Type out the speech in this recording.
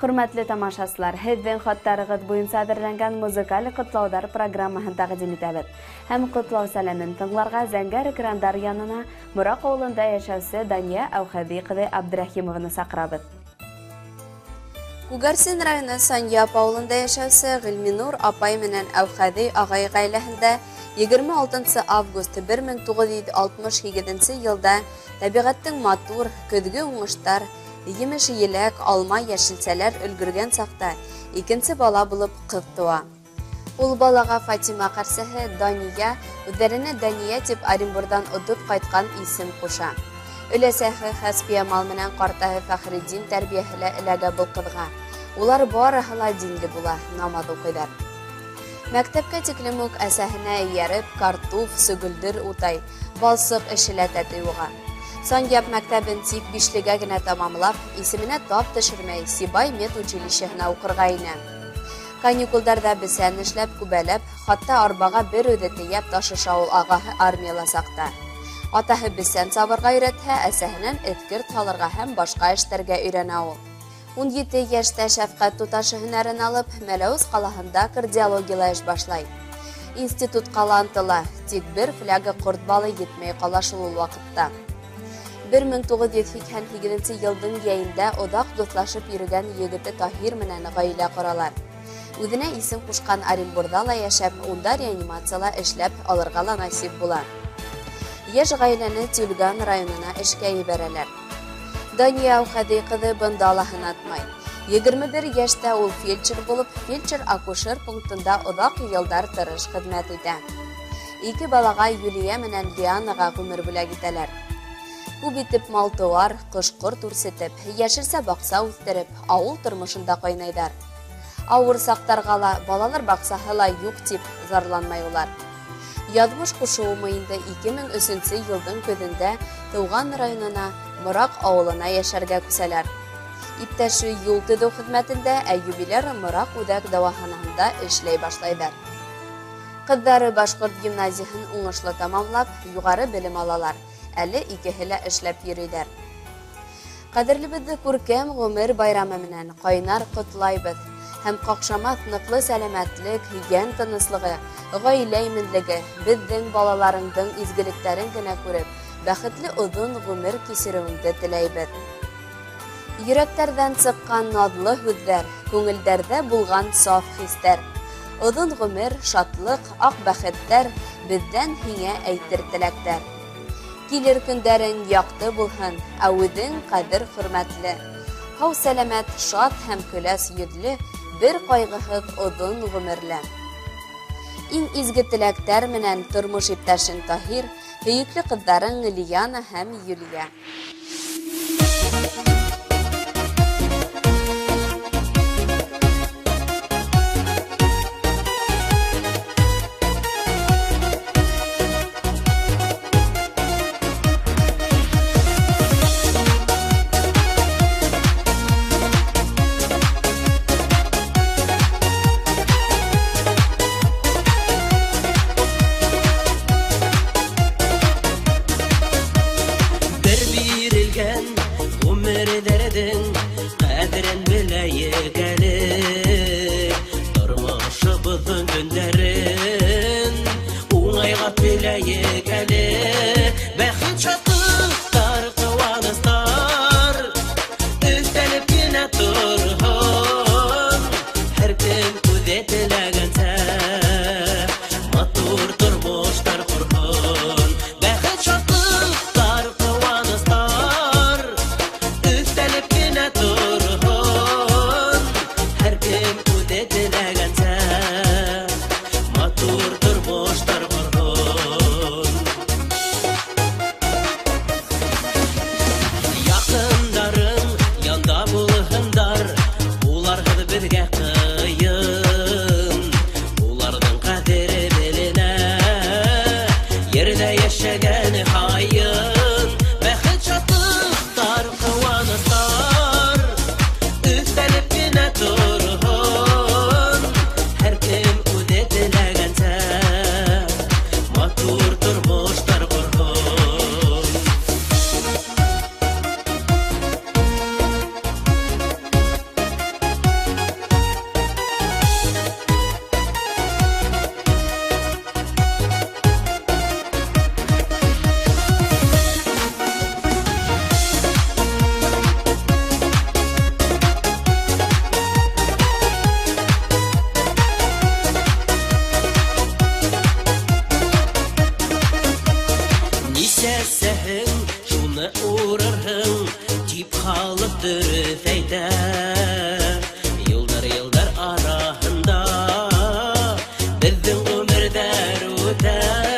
Hürmetli tamaşaçılar, һеҙҙең хаттарығыҙ буйынса әҙерләнгән музыкаль ҡотлауҙар программаһын тәҡдим итәбеҙ. Һәм ҡотлау сәләмен тыңларға зәңгәр экрандар янына Мораҡ ауылында йәшәүсе Дания Әүхәҙи ҡыҙы Абдрахимованы саҡырабыҙ. Күгәрсен районы Саньяп ауылында йәшәүсе Ғилминур апай менән Әүхәҙи ағай ғаиләһендә 26 август 1967 йылда тәбиғәттең матур, көҙгө уңыштар, емеш еләк, алма, йәшелсәләр өлгөргән саҡта икенсе бала булып ҡыҙ туа. Ул балаға Фатима ҡәрсәһе Дания, үҙҙәренә Дания тип Оренбурдан отоп ҡайтҡан исем ҡуша. Өләсәһе Хәспия мал менән ҡартаһы Фәхриддин тәрбиәһелә эләгә был ҡыҙға. Улар барыһы ла динле була, намаҙ уҡыйҙар. Мәктәпкә тиклем үк әсәһенә эйәреп, картуф, сөгөлдөр утай, балсыҡ эшеләтә уға. Саньяп мәктәбен тик 5-легә генә тамамлап, исеменә тап төшөрмәй Сибай медучилищеһына уҡырға инә. Каникулдарҙа бесән эшләп, күбәләп, хатта арбаға бер үҙе тейәп ташыша ул ағаһы армияла саҡта. Атаһы бесән сабырға өйрәтһә, әсәһенән эткерт һалырға һәм башҡа эштәргә өйрәнә ул. 17 йәштә шәфҡәт туташы һөнәрен алып, Мәләүез ҡалаһында кардиологияла эш башлай. Институт ҡалантыла, тик бер фляга ҡорт балы етмәй ҡала шул ваҡытта. 1988 йылдың йәйендә оҙаҡ дуҫлашып йөрөгән егете Таһир менән ғаилә ҡоралар. Үҙенә исем ҡушҡан Оренбурҙа ла йәшәп, унда реанимацияла эшләп алырға ла насип була. Йәш ғаиләне Тюльган районына эшкә ебәрәләр. Дания Әүхәҙи ҡыҙы бында ла һынатмай. 21 йәштә ул фельдшер булып, фельдшер-акушер пунктында оҙаҡ йылдар тырыш хеҙмәт итә. 2 балаға Юлия менән Дианаға ғүмер бүләк итәләр. Күп итеп мал-тыуар, ҡош-ҡорт үрсетеп, йәшелсә баҡса үҫтереп, ауыл тормошонда ҡайнайҙар. Ауыр саҡтарға ла, балалар баҡсаһы ла юҡ тип зарланмай улар. Яҙмыш ҡушыуымы инде 2003 йылдың көҙөндә тыуған районына Мораҡ ауылына йәшәргә күсәләр. Иптәше юл төҙөү хеҙмәтендә Әйүбиләр Мораҡ үҙәк дауаханаһында эшләй башлайҙар. Ҡыҙҙары башҡорт гимназияһын уңышлы тамамлап, юғары белем алалар. Әле икеһе лә эшләп йөрөйҙәр. Ҡәҙерлебеҙҙе күркәм ғүмер байрамы менән ҡайнар ҡотлайбыҙ һәм ҡаҡшамаҫ ныҡлы сәләмәтлек, йән тыныслығы, ғаилә именлеге, беҙҙең балаларыңдың изгелектәрен генә күреп, бәхетле оҙон ғүмер кисереүеңде теләйбеҙ. Йөрәктәрҙән сыҡҡан наҙлы һүҙҙәр, күңелдәрҙә булған саф хистәр. Оҙон ғүмер, шатлыҡ, аҡ бәхеттәр, беҙҙән һиңә әйтер теләктәр. Килер көндәрең яҡты булһын, ә үҙең ҡәҙер хөрмәтле. Һау сәләмәт, шат һәм көләс йөҙлө, бер ҡайғыһыҙ оҙон ғүмерле. Иң изге теләктәр менән тормош иптәшең Таһир, һөйөклө ҡыҙҙарың Лияна һәм Юлия. үтә